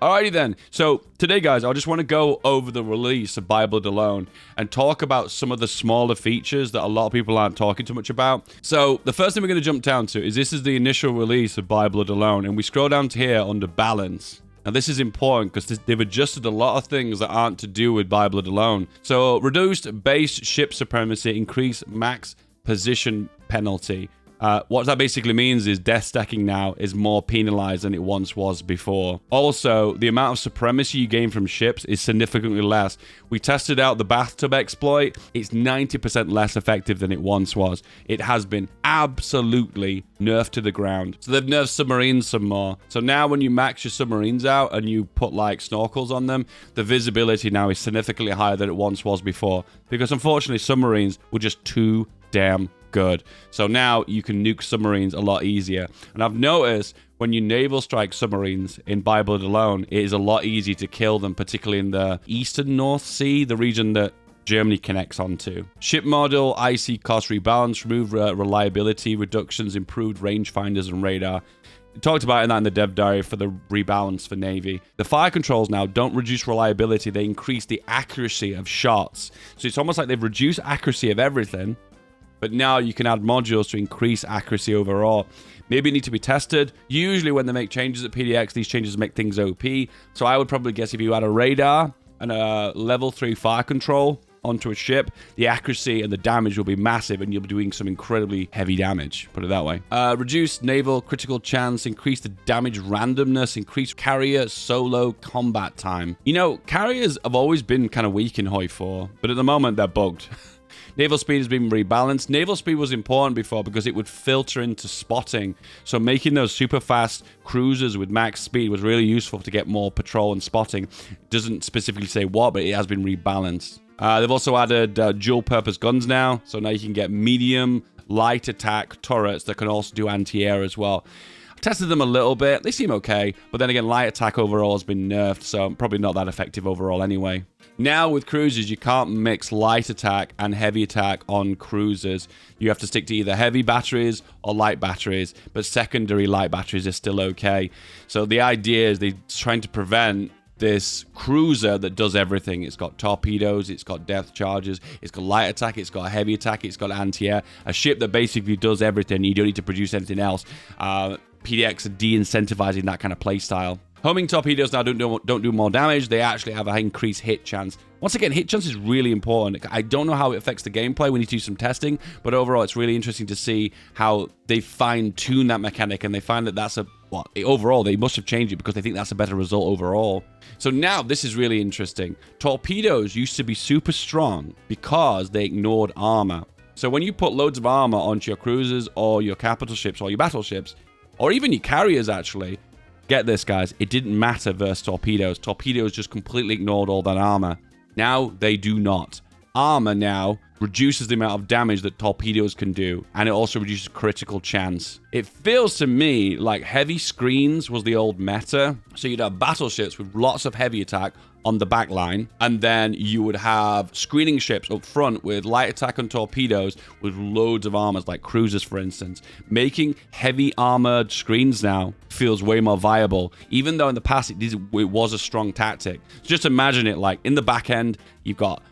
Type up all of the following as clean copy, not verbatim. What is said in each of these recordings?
Alrighty then. So today, guys, I just want to go over the release of By Blood Alone and talk about some of the smaller features that a lot of people aren't talking too much about. So the first thing we're going to jump down to is this is the initial release of By Blood Alone, and we scroll down to here under balance. Now, this is important because they've adjusted a lot of things that aren't to do with By Blood Alone. So reduced base ship supremacy, increased max position penalty. What that basically means is death stacking now is more penalized than it once was before. Also, the amount of supremacy you gain from ships is significantly less. We tested out the bathtub exploit. It's 90% less effective than it once was. It has been absolutely nerfed to the ground. So they've nerfed submarines some more. So now when you max your submarines out and you put like snorkels on them, the visibility now is significantly higher than it once was before. Because unfortunately, submarines were just too damn good. So now you can nuke submarines a lot easier. And I've noticed when you naval strike submarines in By Blood Alone, it is a lot easier to kill them, particularly in the eastern North Sea, the region that Germany connects onto. Ship model, IC cost rebalance, removed reliability reductions, improved rangefinders and radar. We talked about that in the dev diary for the rebalance for Navy. The fire controls now don't reduce reliability, they increase the accuracy of shots. So it's almost like they've reduced accuracy of everything, but now you can add modules to increase accuracy overall. Maybe it need to be tested. Usually when they make changes at PDX, these changes make things OP. So I would probably guess if you add a radar and a level 3 fire control onto a ship, the accuracy and the damage will be massive and you'll be doing some incredibly heavy damage, put it that way. Reduce naval critical chance, increase the damage randomness, increase carrier solo combat time. You know, carriers have always been kind of weak in Hoi 4, but at the moment they're bugged. Naval speed has been rebalanced. Naval speed was important before because it would filter into spotting. So making those super fast cruisers with max speed was really useful to get more patrol and spotting. It doesn't specifically say what, but it has been rebalanced. They've also added dual purpose guns now. So now you can get medium, light attack turrets that can also do anti-air as well. I've tested them a little bit. They seem okay. But then again, light attack overall has been nerfed. So probably not that effective overall anyway. Now with cruisers, you can't mix light attack and heavy attack on cruisers. You have to stick to either heavy batteries or light batteries, but secondary light batteries are still okay. So the idea is they're trying to prevent this cruiser that does everything. It's got torpedoes, it's got depth charges, it's got light attack, it's got heavy attack, it's got anti-air. A ship that basically does everything. You don't need to produce anything else. PDX are de-incentivizing that kind of play style. Homing torpedoes now don't do more damage. They actually have an increased hit chance. Once again, hit chance is really important. I don't know how it affects the gameplay. We need to do some testing. But overall, it's really interesting to see how they fine-tune that mechanic. And they find that that's a... Well, overall, they must have changed it because they think that's a better result overall. So now, this is really interesting. Torpedoes used to be super strong because they ignored armor. So when you put loads of armor onto your cruisers or your capital ships or your battleships, or even your carriers, actually... Get this, guys. It didn't matter versus torpedoes. Torpedoes just completely ignored all that armor. Now, they do not. Armor now reduces the amount of damage that torpedoes can do, and it also reduces critical chance. It feels to me like heavy screens was the old meta. So you'd have battleships with lots of heavy attack on the back line, and then you would have screening ships up front with light attack and torpedoes with loads of armors, like cruisers, for instance. Making heavy armored screens now feels way more viable, even though in the past it was a strong tactic. So just imagine it like in the back end, you've got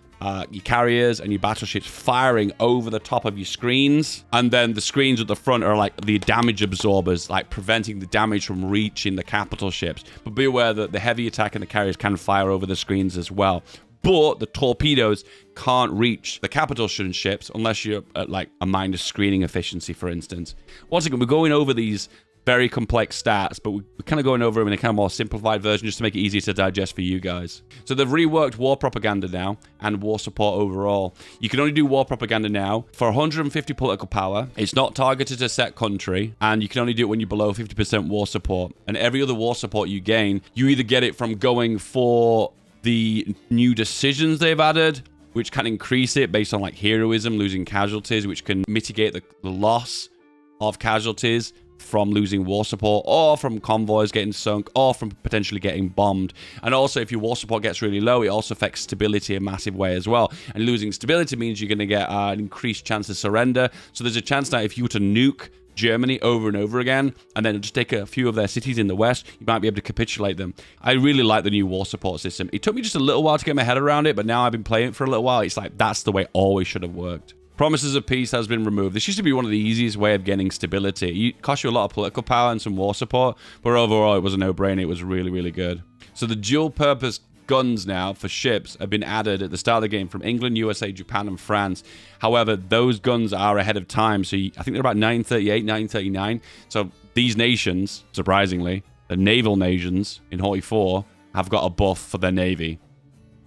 your carriers and your battleships firing over the top of your screens, and then the screens at the front are like the damage absorbers, like preventing the damage from reaching the capital ships. But be aware that the heavy attack and the carriers can fire over the screens as well. But the torpedoes can't reach the capital ships unless you're at like a minus screening efficiency, for instance. Once again, we're going over these very complex stats, but we're kind of going over them in a kind of more simplified version just to make it easier to digest for you guys. So they've reworked war propaganda now and war support overall. You can only do war propaganda now for 150 political power. It's not targeted to a set country, and you can only do it when you're below 50% war support. And every other war support you gain, you either get it from going for the new decisions they've added, which can increase it based on like heroism, losing casualties, which can mitigate the loss of casualties from losing war support, or from convoys getting sunk, or from potentially getting bombed. And also, if your war support gets really low, it also affects stability in a massive way as well. And losing stability means you're going to get an increased chance of surrender. So there's a chance that if you were to nuke Germany over and over again, and then just take a few of their cities in the west, you might be able to capitulate them. I really like the new war support system. It took me just a little while to get my head around it, but now I've been playing it for a little while. It's like, that's the way it always should have worked. Promises of peace has been removed. This used to be one of the easiest way of getting stability. It cost you a lot of political power and some war support, but overall it was a no-brainer. It was really, really good. So the dual-purpose guns now for ships have been added at the start of the game from England, USA, Japan, and France. However, those guns are ahead of time. So I think they're about 938, 939. So these nations, surprisingly, the naval nations in 44, have got a buff for their navy.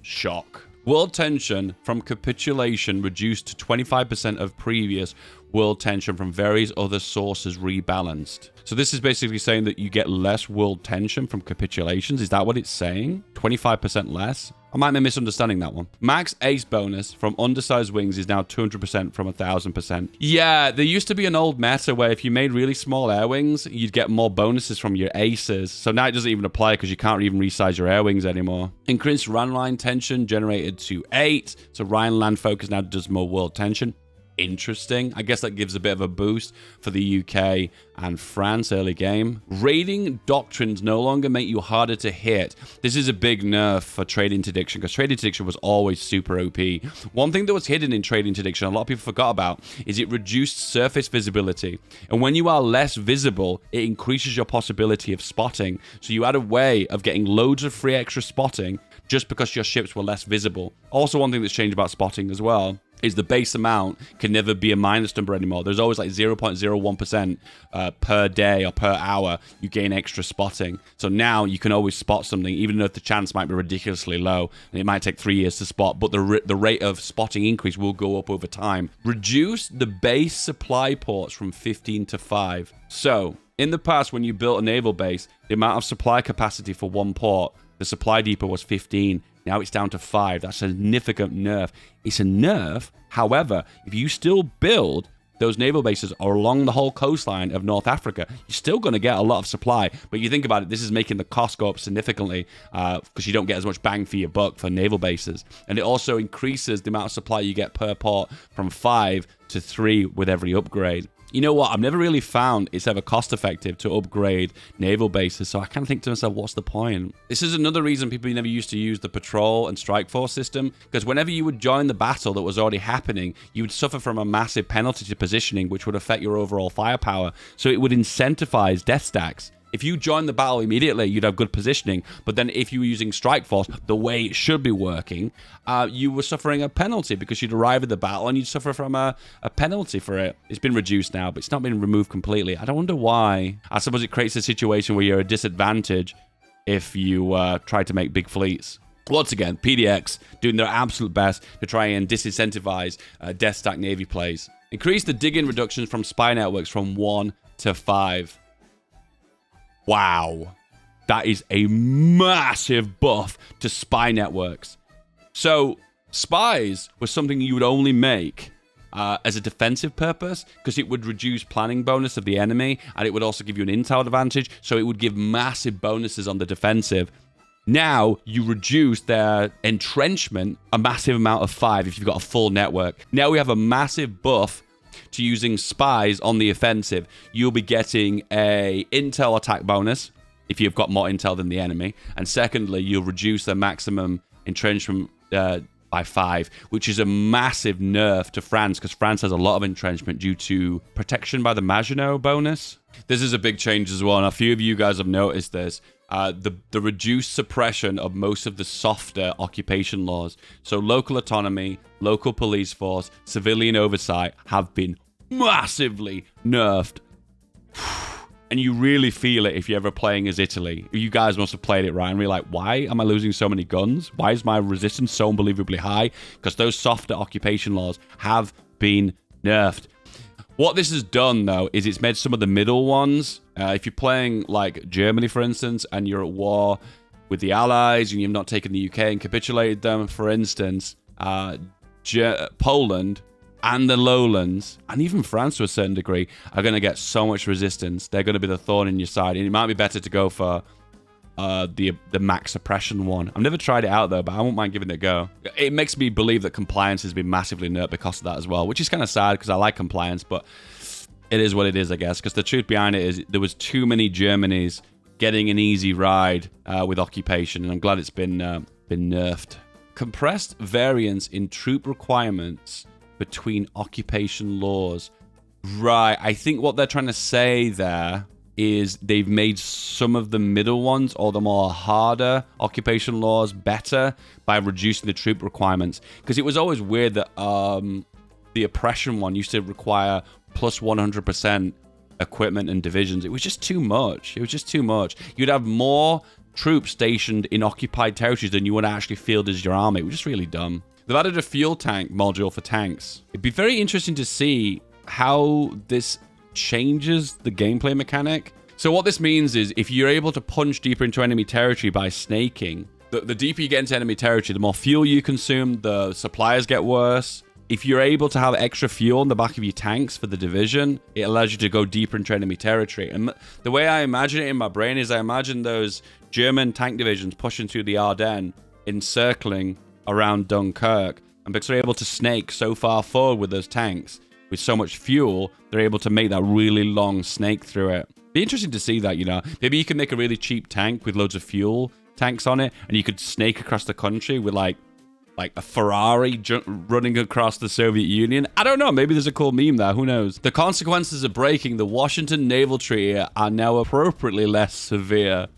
Shock. World tension from capitulation reduced to 25% of previous world tension from various other sources rebalanced. So this is basically saying that you get less world tension from capitulations. Is that what it's saying? 25% less? I might be misunderstanding that one. Max ace bonus from undersized wings is now 200% from 1000%. Yeah, there used to be an old meta where if you made really small air wings, you'd get more bonuses from your aces. So now it doesn't even apply because you can't even resize your air wings anymore. Increased Rhineland tension generated to 8. So Rhineland focus now does more world tension. Interesting. I guess that gives a bit of a boost for the UK and France early game. Raiding doctrines no longer make you harder to hit. This is a big nerf for trade interdiction because trade interdiction was always super OP. One thing that was hidden in trade interdiction, a lot of people forgot about, is it reduced surface visibility. And when you are less visible, it increases your possibility of spotting. So you had a way of getting loads of free extra spotting just because your ships were less visible. Also, one thing that's changed about spotting as well is the base amount can never be a minus number anymore. There's always like 0.01% per day or per hour you gain extra spotting. So now you can always spot something, even though the chance might be ridiculously low. And it might take 3 years to spot, but the rate of spotting increase will go up over time. Reduce the base supply ports from 15 to 5. So in the past, when you built a naval base, the amount of supply capacity for one port, the supply depot was 15. Now it's down to 5. That's a significant nerf. It's a nerf. However, if you still build those naval bases along the whole coastline of North Africa, you're still going to get a lot of supply. But you think about it, this is making the cost go up significantly because you don't get as much bang for your buck for naval bases. And it also increases the amount of supply you get per port from 5 to 3 with every upgrade. You know what? I've never really found it's ever cost effective to upgrade naval bases, so I kind of think to myself, what's the point? This is another reason people never used to use the patrol and strike force system, because whenever you would join the battle that was already happening, you would suffer from a massive penalty to positioning, which would affect your overall firepower. So it would incentivize death stacks. If you join the battle immediately, you'd have good positioning. But then if you were using Strike Force, the way it should be working, you were suffering a penalty because you'd arrive at the battle and you'd suffer from a penalty for it. It's been reduced now, but it's not been removed completely. I don't wonder why. I suppose it creates a situation where you're at a disadvantage if you try to make big fleets. Once again, PDX doing their absolute best to try and disincentivize Death Stack Navy plays. Increase the dig-in reductions from spy networks from 1 to 5. Wow, that is a massive buff to spy networks. So spies was something you would only make as a defensive purpose because it would reduce planning bonus of the enemy and it would also give you an intel advantage. So it would give massive bonuses on the defensive. Now you reduce their entrenchment a massive amount of 5 if you've got a full network. Now we have a massive buff to using spies on the offensive. You'll be getting a intel attack bonus if you've got more intel than the enemy. And secondly, you'll reduce their maximum entrenchment by 5, which is a massive nerf to France because France has a lot of entrenchment due to protection by the Maginot bonus. This is a big change as well, and a few of you guys have noticed this. The reduced suppression of most of the softer occupation laws. So local autonomy, local police force, civilian oversight have been massively nerfed. And you really feel it if you're ever playing as Italy. You guys must have played it right and be like, why am I losing so many guns? Why is my resistance so unbelievably high? Because those softer occupation laws have been nerfed. What this has done, though, is it's made some of the middle ones. If you're playing, like, Germany, for instance, and you're at war with the Allies, and you've not taken the UK and capitulated them, for instance, Poland and the Lowlands, and even France to a certain degree, are going to get so much resistance. They're going to be the thorn in your side, and it might be better to go for the max suppression one. I've never tried it out, though, but I won't mind giving it a go. It makes me believe that compliance has been massively nerfed because of that as well, which is kind of sad because I like compliance, but It is what it is, I guess, because the truth behind it is there was too many Germanys getting an easy ride with occupation, and I'm glad it's been nerfed. Compressed variance in troop requirements between occupation laws. Right, I think what they're trying to say there is they've made some of the middle ones or the more harder occupation laws better by reducing the troop requirements. Because it was always weird that the oppression one used to require plus 100% equipment and divisions. It was just too much. It was just too much. You'd have more troops stationed in occupied territories than you would actually field as your army. It was just really dumb. They've added a fuel tank module for tanks. It'd be very interesting to see how this changes the gameplay mechanic. So what this means is if you're able to punch deeper into enemy territory by snaking, the deeper you get into enemy territory, the more fuel you consume, the supplies get worse. If you're able to have extra fuel in the back of your tanks for the division, it allows you to go deeper into enemy territory. And the way I imagine it in my brain is I imagine those German tank divisions pushing through the Ardennes, encircling around Dunkirk. And because they're able to snake so far forward with those tanks, with so much fuel, they're able to make that really long snake through it. Be interesting to see that, you know. Maybe you can make a really cheap tank with loads of fuel tanks on it, and you could snake across the country with like a Ferrari running across the Soviet Union. I don't know. Maybe there's a cool meme there. Who knows? The consequences of breaking the Washington Naval Treaty are now appropriately less severe.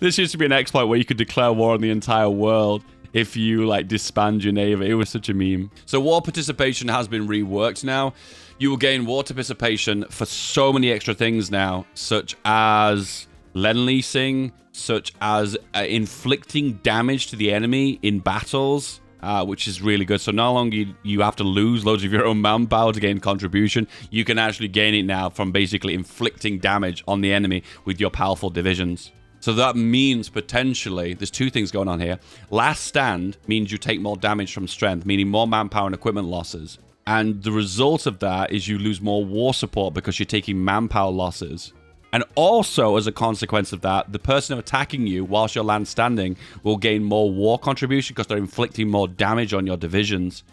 This used to be an exploit where you could declare war on the entire world if you like disband your navy. It was such a meme. So war participation has been reworked now. You will gain war participation for so many extra things now, such as lend-leasing, such as inflicting damage to the enemy in battles, which is really good. So no longer you have to lose loads of your own manpower to gain contribution. You can actually gain it now from basically inflicting damage on the enemy with your powerful divisions. So that means potentially, there's two things going on here. Last stand means you take more damage from strength, meaning more manpower and equipment losses. And the result of that is you lose more war support because you're taking manpower losses. And also, as a consequence of that, the person attacking you whilst you're land standing will gain more war contribution because they're inflicting more damage on your divisions.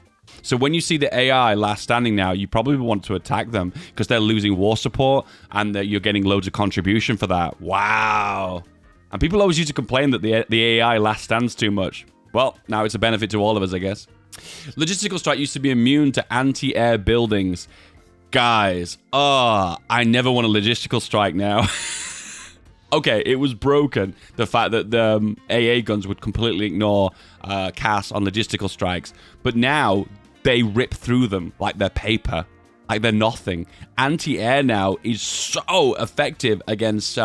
So when you see the AI last standing now, you probably want to attack them because they're losing war support and that you're getting loads of contribution for that. Wow. And people always used to complain that the AI last stands too much. Well, now it's a benefit to all of us, I guess. Logistical strike used to be immune to anti-air buildings. Guys, I never want a logistical strike now. Okay, it was broken. The fact that the AA guns would completely ignore CAS on logistical strikes. But now, they rip through them like they're paper. Like they're nothing. Anti-air now is so effective against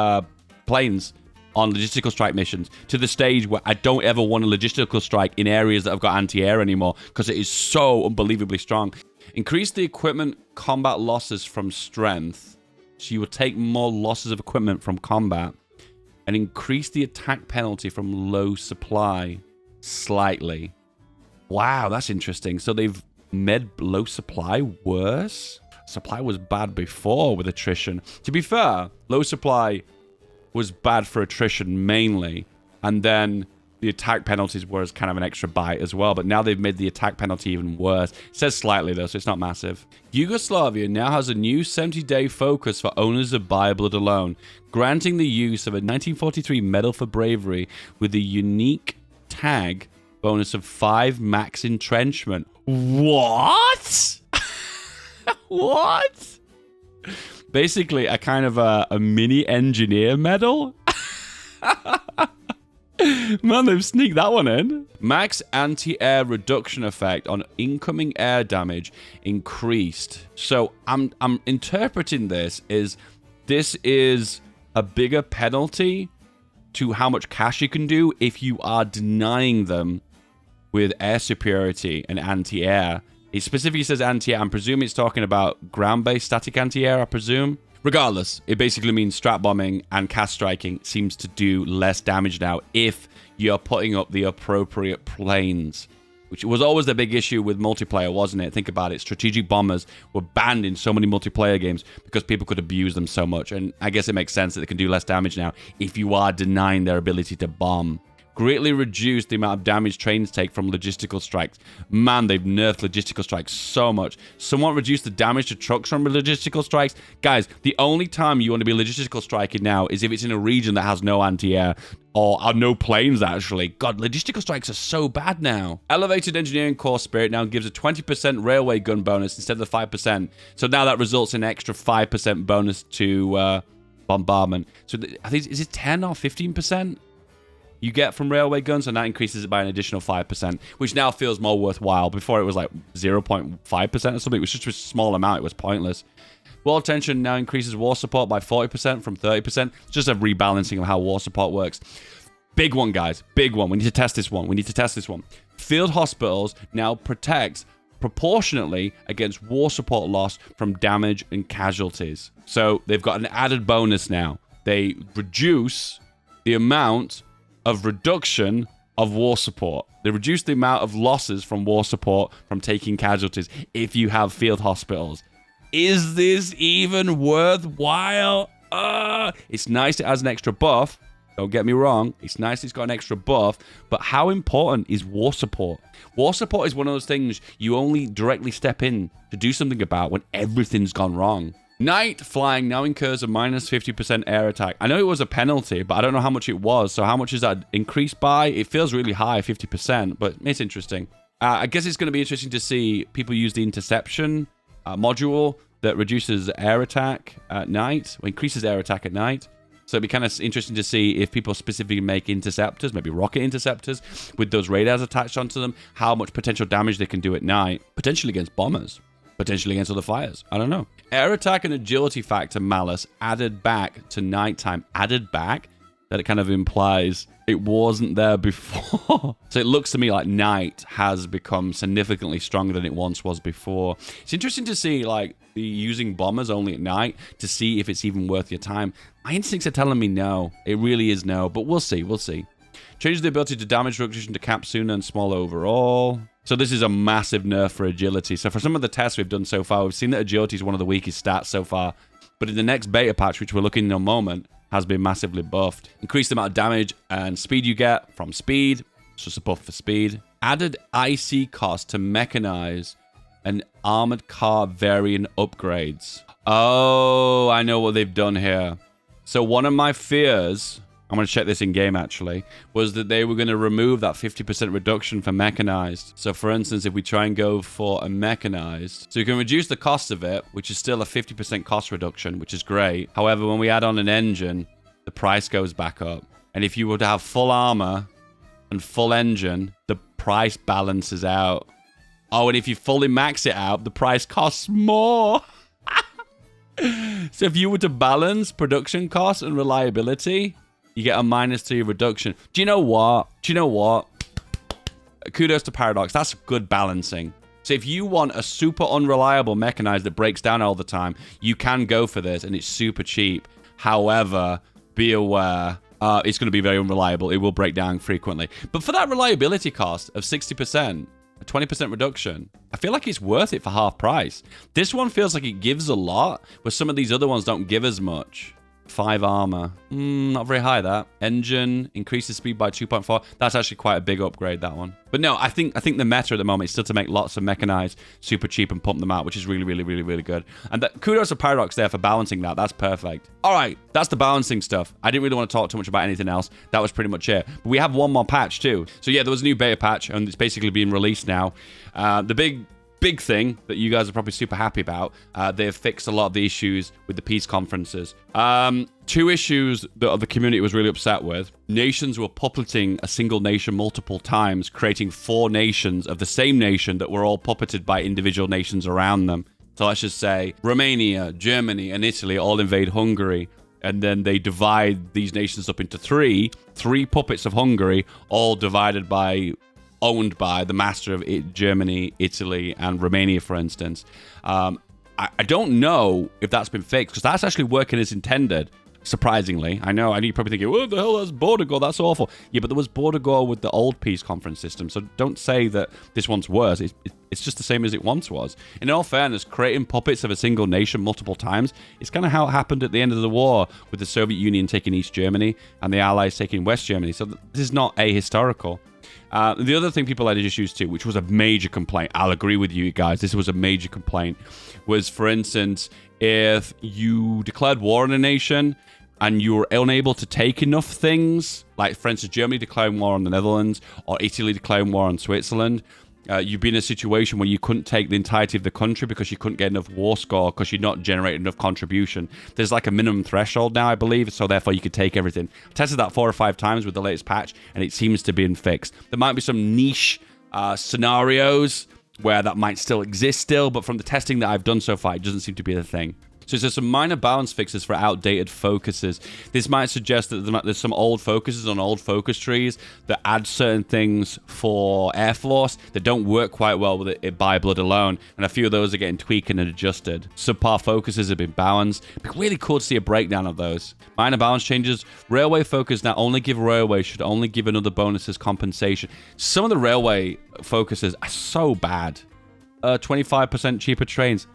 planes on logistical strike missions, to the stage where I don't ever want a logistical strike in areas that have got anti-air anymore, because it is so unbelievably strong. Increase the equipment combat losses from strength, so you will take more losses of equipment from combat, and increase the attack penalty from low supply slightly. Wow, that's interesting. So they've made low supply worse? Supply was bad before with attrition. To be fair, low supply was bad for attrition mainly, and then the attack penalties were as kind of an extra bite as well, but now they've made the attack penalty even worse. It says slightly though, so it's not massive. Yugoslavia now has a new 70-day focus for owners of By Blood Alone, granting the use of a 1943 Medal for Bravery with a unique tag bonus of 5 max entrenchment. What? What? Basically, a kind of a mini engineer medal. Man, they've sneaked that one in. Max anti-air reduction effect on incoming air damage increased. So I'm interpreting this is a bigger penalty to how much cash you can do if you are denying them with air superiority and anti-air. It specifically says anti-air. I'm presuming it's talking about ground-based static anti-air, I presume. Regardless, it basically means strap bombing and cast striking seems to do less damage now if you're putting up the appropriate planes, which was always the big issue with multiplayer, wasn't it? Think about it. Strategic bombers were banned in so many multiplayer games because people could abuse them so much. And I guess it makes sense that they can do less damage now if you are denying their ability to bomb. greatly reduced the amount of damage trains take from logistical strikes. Man, they've nerfed logistical strikes so much. Somewhat reduced the damage to trucks from logistical strikes. Guys, the only time you want to be logistical striking now is if it's in a region that has no anti-air or no planes, actually. God, logistical strikes are so bad now. Elevated Engineering Core Spirit now gives a 20% railway gun bonus instead of the 5%. So now that results in an extra 5% bonus to bombardment. So I think, is it 10 or 15%? You get from railway guns, and that increases it by an additional 5%, which now feels more worthwhile. Before it was like 0.5% or something. It was just a small amount. It was pointless. War tension now increases war support by 40% from 30%. It's just a rebalancing of how war support works. Big one, guys. Big one. We need to test this one. Field hospitals now protect proportionately against war support loss from damage and casualties. So they've got an added bonus now. They reduce the amount of reduction of war support. They reduce the amount of losses from war support from taking casualties if you have field hospitals. Is this even worthwhile? It's nice it has an extra buff. Don't get me wrong. It's nice it's got an extra buff. But how important is war support? War support is one of those things you only directly step in to do something about when everything's gone wrong. Night flying now incurs a minus 50% air attack. I know it was a penalty, but I don't know how much it was. So how much is that increased by? It feels really high, 50%, but it's interesting. I guess it's going to be interesting to see people use the interception module that reduces air attack at night, or increases air attack at night. So it'd be kind of interesting to see if people specifically make interceptors, maybe rocket interceptors, with those radars attached onto them, how much potential damage they can do at night, potentially against bombers. Potentially against other fires. I don't know. Air attack and agility factor malice added back to nighttime. Added back? That it kind of implies it wasn't there before. So it looks to me like night has become significantly stronger than it once was before. It's interesting to see, like, using bombers only at night to see if it's even worth your time. My instincts are telling me no. It really is no. But we'll see. We'll see. Changes the ability to damage reduction to cap sooner and smaller overall. So this is a massive nerf for agility. So for some of the tests we've done so far, we've seen that agility is one of the weakest stats so far. But in the next beta patch, which we're looking in a moment, has been massively buffed. Increased the amount of damage and speed you get from speed. It's just a buff for speed. Added IC cost to mechanize and armored car variant upgrades. Oh, I know what they've done here. So one of my fears, I'm going to check this in game actually, was that they were going to remove that 50% reduction for mechanized. So for instance, if we try and go for a mechanized, so you can reduce the cost of it, which is still a 50% cost reduction, which is great. However, when we add on an engine, the price goes back up. And if you were to have full armor and full engine, the price balances out. Oh, and if you fully max it out, the price costs more. So if you were to balance production costs and reliability, you get a -3 reduction. Do you know what? Kudos to Paradox. That's good balancing. So if you want a super unreliable mechanized that breaks down all the time, you can go for this, and it's super cheap. However, be aware, it's going to be very unreliable. It will break down frequently. But for that reliability cost of 60%, a 20% reduction, I feel like it's worth it for half price. This one feels like it gives a lot, where some of these other ones don't give as much. 5 armor. Not very high, that. Engine increases speed by 2.4. That's actually quite a big upgrade, that one. But no, I think the meta at the moment is still to make lots of mechanized super cheap and pump them out, which is really, really, really, really good. And kudos to Paradox there for balancing that. That's perfect. All right, that's the balancing stuff. I didn't really want to talk too much about anything else. That was pretty much it. But we have one more patch too. So yeah, there was a new beta patch, and it's basically being released now. The big thing that you guys are probably super happy about, they've fixed a lot of the issues with the peace conferences. 2 issues that the community was really upset with. Nations were puppeting a single nation multiple times, creating 4 nations of the same nation that were all puppeted by individual nations around them. So let's just say Romania, Germany, and Italy all invade Hungary, and then they divide these nations up into 3 puppets of Hungary, all owned by the master of Germany, Italy, and Romania, for instance. I don't know if that's been fixed, because that's actually working as intended, surprisingly. I know you're probably thinking, what the hell, that's border gore, that's awful. Yeah, but there was border gore with the old peace conference system, so don't say that this one's worse. It's It's just the same as it once was. In all fairness, creating puppets of a single nation multiple times is kind of how it happened at the end of the war, with the Soviet Union taking East Germany and the Allies taking West Germany. So this is not ahistorical. The other thing people had issues too, which was a major complaint, I'll agree with you guys, this was a major complaint, was, for instance, if you declared war on a nation and you were unable to take enough things, like, for instance, Germany declaring war on the Netherlands or Italy declaring war on Switzerland, you'd be in a situation where you couldn't take the entirety of the country because you couldn't get enough war score because you'd not generated enough contribution. There's like a minimum threshold now, I believe, so therefore you could take everything. I tested that 4 or 5 times with the latest patch, and it seems to be fixed. There might be some niche scenarios where that might still exist but from the testing that I've done so far, it doesn't seem to be a thing. So there's some minor balance fixes for outdated focuses. This might suggest that there's some old focuses on old focus trees that add certain things for Air Force that don't work quite well with it by blood alone, and a few of those are getting tweaked and adjusted. Subpar focuses have been balanced. It'd be really cool to see a breakdown of those. Minor balance changes. Railway focus now only give railway, should only give another bonus as compensation. Some of the railway focuses are so bad. 25% cheaper trains.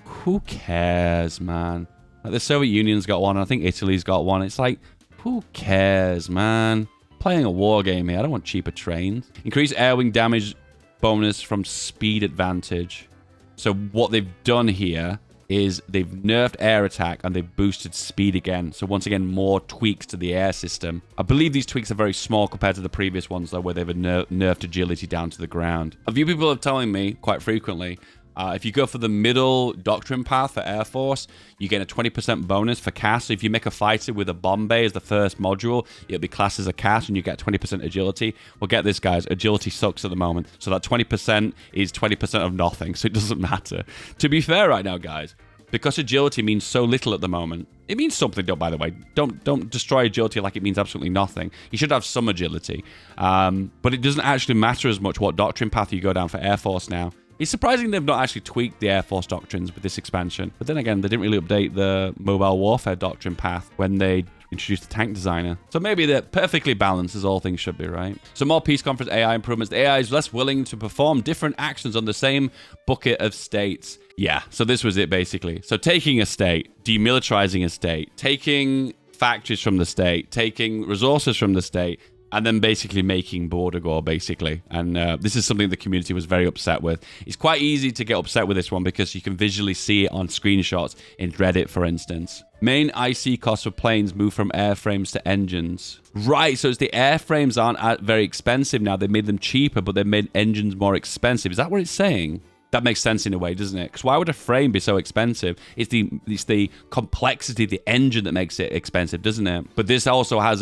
Who cares, man? Like, the Soviet Union's got one, and I think Italy's got one. It's like, who cares, man? Playing a war game here. I don't want cheaper trains. Increase air wing damage bonus from speed advantage. So what they've done here is they've nerfed air attack and they've boosted speed again. So once again, more tweaks to the air system. I believe these tweaks are very small compared to the previous ones, though, where they've nerfed agility down to the ground. A few people are telling me quite frequently, if you go for the middle doctrine path for Air Force, you get a 20% bonus for CAS. So if you make a fighter with a bomb bay as the first module, it'll be classed as a CAS and you get 20% agility. Well, get this, guys. Agility sucks at the moment. So that 20% is 20% of nothing. So it doesn't matter. To be fair right now, guys, because agility means so little at the moment, it means something, by the way. Don't destroy agility like it means absolutely nothing. You should have some agility. But it doesn't actually matter as much what doctrine path you go down for Air Force now. It's surprising they've not actually tweaked the Air Force doctrines with this expansion. But then again, they didn't really update the mobile warfare doctrine path when they introduced the tank designer. So maybe they're perfectly balanced, as all things should be, right? So more Peace Conference AI improvements. The AI is less willing to perform different actions on the same bucket of states. Yeah, so this was it, basically. So taking a state, demilitarizing a state, taking factories from the state, taking resources from the state, and then basically making border gore, basically. And this is something the community was very upset with. It's quite easy to get upset with this one because you can visually see it on screenshots in Reddit, for instance. Main IC costs for planes move from airframes to engines. Right, so it's the airframes aren't very expensive now. They made them cheaper, but they made engines more expensive. Is that what it's saying? That makes sense in a way, doesn't it? Because why would a frame be so expensive? It's the complexity of the engine that makes it expensive, doesn't it? But this also has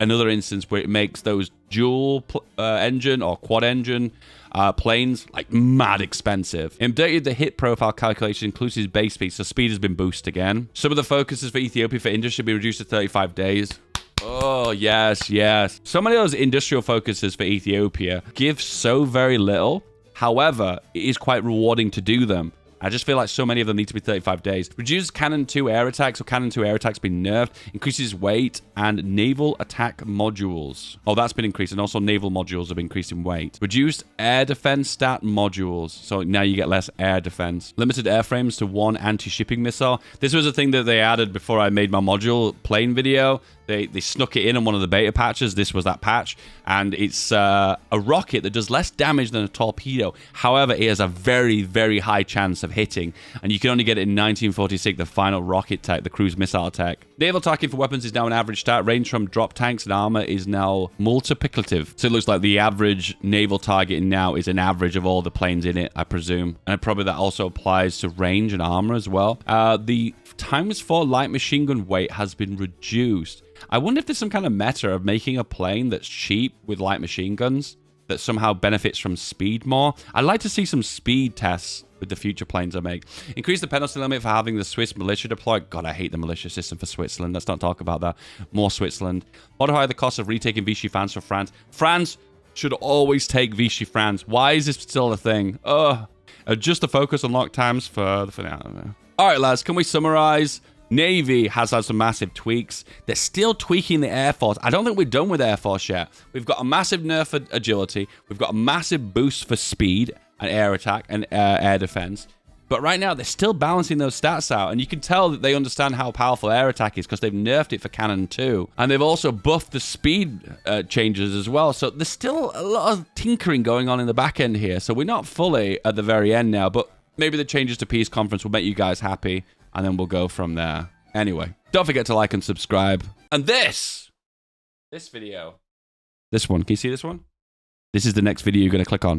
another instance where it makes those dual engine or quad engine planes like mad expensive. Updated the hit profile calculation includes his base speed, so speed has been boosted again. Some of the focuses for Ethiopia for industry should be reduced to 35 days. Oh, yes, yes. So many of those industrial focuses for Ethiopia give so very little. However, it is quite rewarding to do them. I just feel like so many of them need to be 35 days. Reduce Cannon 2 air attacks, or Cannon 2 air attacks been nerfed. Increases weight and naval attack modules. Oh, that's been increased. And also naval modules have increased in weight. Reduced air defense stat modules. So now you get less air defense. Limited airframes to 1 anti-shipping missile. This was a thing that they added before I made my module plane video. They snuck it in on one of the beta patches. This was that patch. And it's a rocket that does less damage than a torpedo. However, it has a very, very high chance of hitting. And you can only get it in 1946, the final rocket tech, the cruise missile tech. Naval targeting for weapons is now an average stat. Range from drop tanks and armor is now multiplicative. So it looks like the average naval targeting now is an average of all the planes in it, I presume. And probably that also applies to range and armor as well. The ×4 light machine gun weight has been reduced. I wonder if there's some kind of meta of making a plane that's cheap with light machine guns that somehow benefits from speed more. I'd like to see some speed tests with the future planes I make. Increase the penalty limit for having the Swiss militia deployed. God, I hate the militia system for Switzerland. Let's not talk about that. More Switzerland. Modify the cost of retaking Vichy France for France. France should always take Vichy France. Why is this still a thing? Adjust the focus on lock times for the... All right, lads, can we summarize? Navy has had some massive tweaks. They're still tweaking the Air Force. I don't think we're done with Air Force yet. We've got a massive nerf for agility. We've got a massive boost for speed. and air attack and air defense. But right now, they're still balancing those stats out. And you can tell that they understand how powerful air attack is because they've nerfed it for Cannon 2. And they've also buffed the speed changes as well. So there's still a lot of tinkering going on in the back end here. So we're not fully at the very end now. But maybe the changes to Peace Conference will make you guys happy. And then we'll go from there. Anyway, don't forget to like and subscribe. And this video, this one, can you see this one? This is the next video you're going to click on.